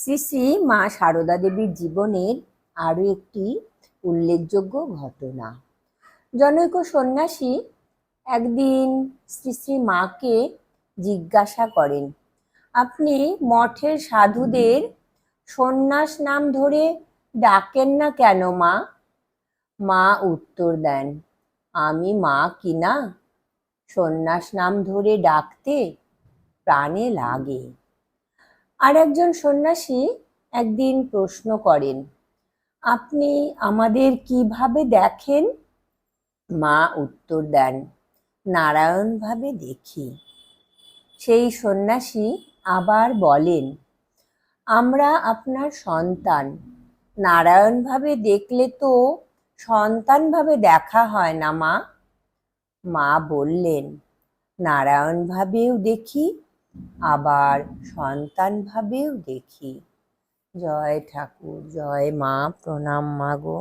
শ্রী শ্রী মা সারদা দেবীর জীবনের আরো একটি উল্লেখযোগ্য ঘটনা। জনৈক সন্ন্যাসী একদিন শ্রী শ্রী মাকে জিজ্ঞাসা করেন, আপনি মঠের সাধুদের সন্ন্যাস নাম ধরে ডাকেন না কেন মা? মা উত্তর দেন, আমি মা কিনা, সন্ন্যাস নাম ধরে ডাকতে প্রাণে লাগে। আর একজন সন্ন্যাসী একদিন প্রশ্ন করেন, আপনি আমাদের কিভাবে দেখেন? মা উত্তর দেন, নারায়ণ ভাবে দেখি। সেই সন্ন্যাসী আবার বলেন, আমরা আপনার সন্তান, নারায়ণ ভাবে দেখলে তো সন্তান ভাবে দেখা হয় না মা। মা বললেন, নারায়ণ ভাবেও দেখি, আবার সন্তান ভাবেও দেখি। জয় ঠাকুর, জয় মা, প্রণাম মা গো।